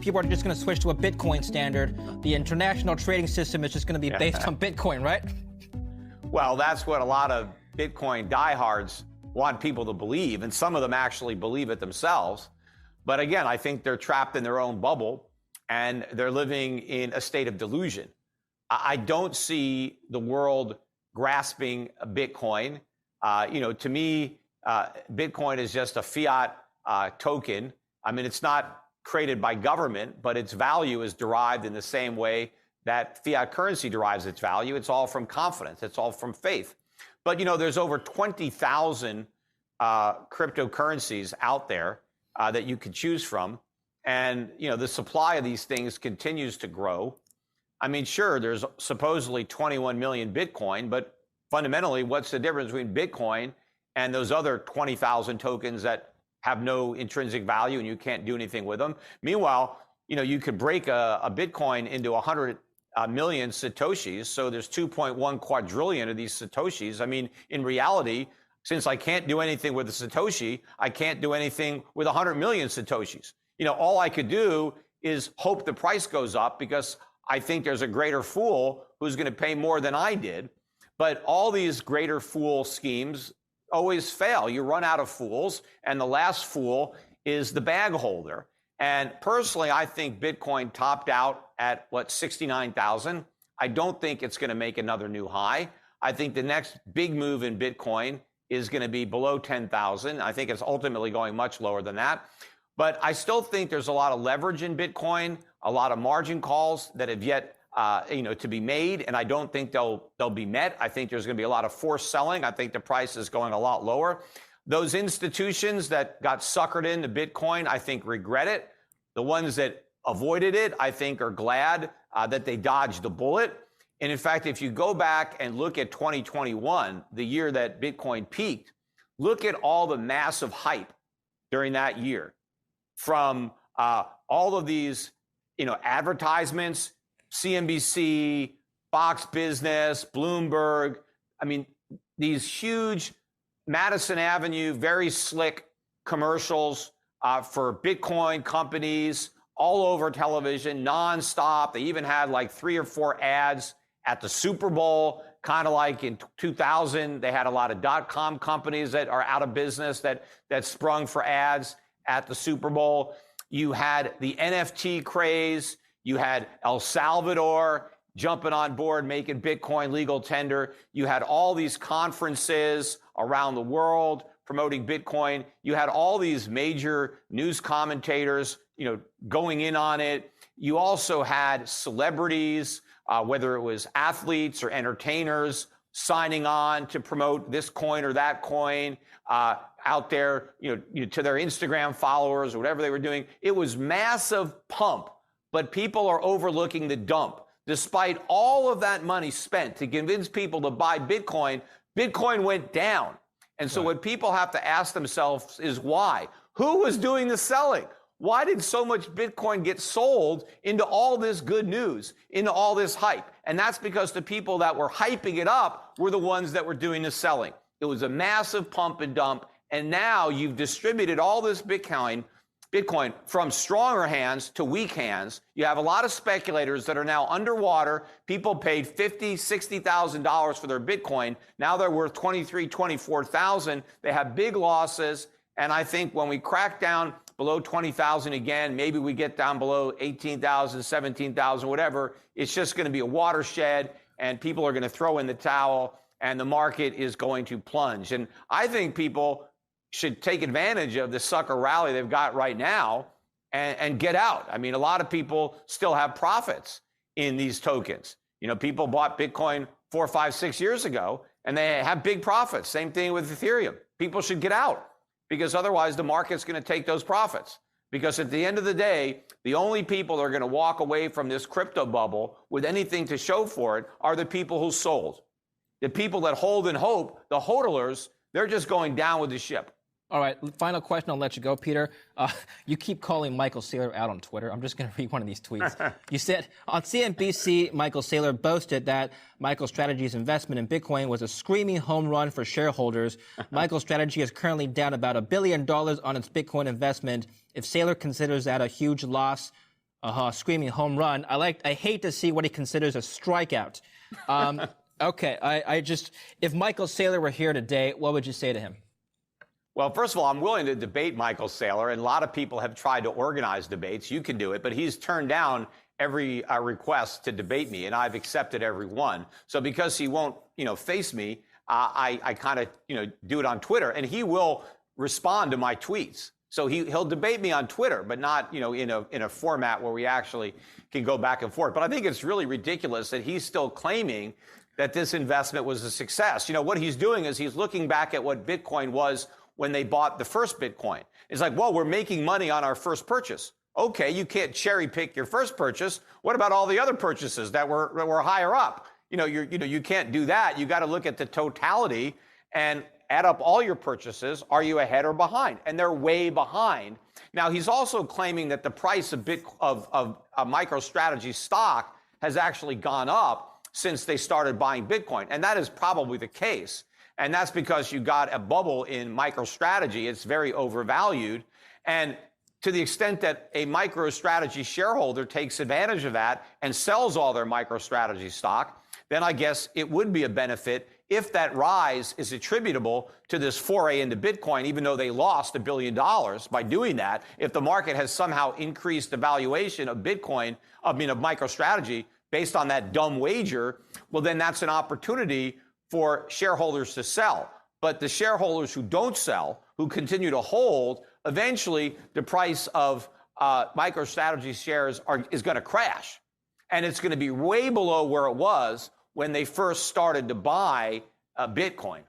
people are just going to switch to a Bitcoin standard. The international trading system is just going to be based on Bitcoin, right? Well, that's what a lot of Bitcoin diehards want people to believe, and some of them actually believe it themselves. But again, I think they're trapped in their own bubble, and they're living in a state of delusion. I don't see the world grasping Bitcoin. To me, Bitcoin is just a fiat token. I mean, it's not created by government, but its value is derived in the same way that fiat currency derives its value. It's all from confidence. It's all from faith. But, there's over 20,000 cryptocurrencies out there that you could choose from. And, the supply of these things continues to grow. I mean, sure, there's supposedly 21 million Bitcoin, but fundamentally, what's the difference between Bitcoin and those other 20,000 tokens that have no intrinsic value and you can't do anything with them? Meanwhile, you could break a Bitcoin into 100 million Satoshis. So there's 2.1 quadrillion of these Satoshis. I mean, in reality, since I can't do anything with a Satoshi, I can't do anything with 100 million Satoshis. All I could do is hope the price goes up because I think there's a greater fool who's going to pay more than I did. But all these greater fool schemes always fail. You run out of fools, and the last fool is the bag holder. And personally, I think Bitcoin topped out at, 69,000. I don't think it's going to make another new high. I think the next big move in Bitcoin is going to be below 10,000. I think it's ultimately going much lower than that. But I still think there's a lot of leverage in Bitcoin, a lot of margin calls that have yet to be made, and I don't think they'll be met. I think there's going to be a lot of forced selling. I think the price is going a lot lower. Those institutions that got suckered into Bitcoin, I think, regret it. The ones that avoided it, I think, are glad that they dodged the bullet. And in fact, if you go back and look at 2021, the year that Bitcoin peaked, look at all the massive hype during that year from all of these, advertisements, CNBC, Fox Business, Bloomberg. I mean, these huge Madison Avenue, very slick commercials for Bitcoin companies all over television, nonstop. They even had like 3 or 4 ads at the Super Bowl, kind of like in 2000. They had a lot of .com companies that are out of business that sprung for ads at the Super Bowl. You had the NFT craze. You had El Salvador jumping on board, making Bitcoin legal tender. You had all these conferences around the world promoting Bitcoin. You had all these major news commentators, going in on it. You also had celebrities, whether it was athletes or entertainers, signing on to promote this coin or that coin out there, to their Instagram followers or whatever they were doing. It was massive pump, but people are overlooking the dump. Despite all of that money spent to convince people to buy Bitcoin, Bitcoin went down. And so what people have to ask themselves is why? Who was doing the selling? Why did so much Bitcoin get sold into all this good news, into all this hype? And that's because the people that were hyping it up were the ones that were doing the selling. It was a massive pump and dump. And now you've distributed all this Bitcoin from stronger hands to weak hands. You have a lot of speculators that are now underwater. People paid $50,000, $60,000 for their Bitcoin. Now they're worth $23,000, $24,000. They have big losses. And I think when we crack down below 20,000 again, maybe we get down below 18,000, 17,000, whatever, it's just going to be a watershed and people are going to throw in the towel and the market is going to plunge. And I think people should take advantage of the sucker rally they've got right now and get out. I mean, a lot of people still have profits in these tokens. People bought Bitcoin 4, 5, 6 years ago, and they have big profits. Same thing with Ethereum. People should get out because otherwise the market's going to take those profits. Because at the end of the day, the only people that are going to walk away from this crypto bubble with anything to show for it are the people who sold. The people that hold and hope, the hodlers, they're just going down with the ship. All right, final question. I'll let you go, Peter. You keep calling Michael Saylor out on Twitter. I'm just going to read one of these tweets. You said, on CNBC, Michael Saylor boasted that MicroStrategy's investment in Bitcoin was a screaming home run for shareholders. MicroStrategy is currently down about $1 billion on its Bitcoin investment. If Saylor considers that a huge loss, Screaming home run. I hate to see what he considers a strikeout. Okay, if Michael Saylor were here today, what would you say to him? Well, first of all, I'm willing to debate Michael Saylor, and a lot of people have tried to organize debates. You can do it, but he's turned down every request to debate me, and I've accepted every one. So because he won't, face me, I kind of, do it on Twitter, and he will respond to my tweets. So he'll debate me on Twitter, but not, in a format where we actually can go back and forth. But I think it's really ridiculous that he's still claiming that this investment was a success. What he's doing is he's looking back at what Bitcoin was when they bought the first Bitcoin. It's like, well, we're making money on our first purchase. Okay, you can't cherry pick your first purchase. What about all the other purchases that were higher up? You can't do that. You got to look at the totality and add up all your purchases. Are you ahead or behind? And they're way behind. Now, he's also claiming that the price of MicroStrategy stock has actually gone up since they started buying Bitcoin. And that is probably the case. And that's because you got a bubble in MicroStrategy. It's very overvalued. And to the extent that a MicroStrategy shareholder takes advantage of that and sells all their MicroStrategy stock, then I guess it would be a benefit if that rise is attributable to this foray into Bitcoin, even though they lost $1 billion by doing that. If the market has somehow increased the valuation of Bitcoin, of MicroStrategy based on that dumb wager, well, then that's an opportunity for shareholders to sell. But the shareholders who don't sell, who continue to hold, eventually the price of MicroStrategy shares is going to crash. And it's going to be way below where it was when they first started to buy Bitcoin.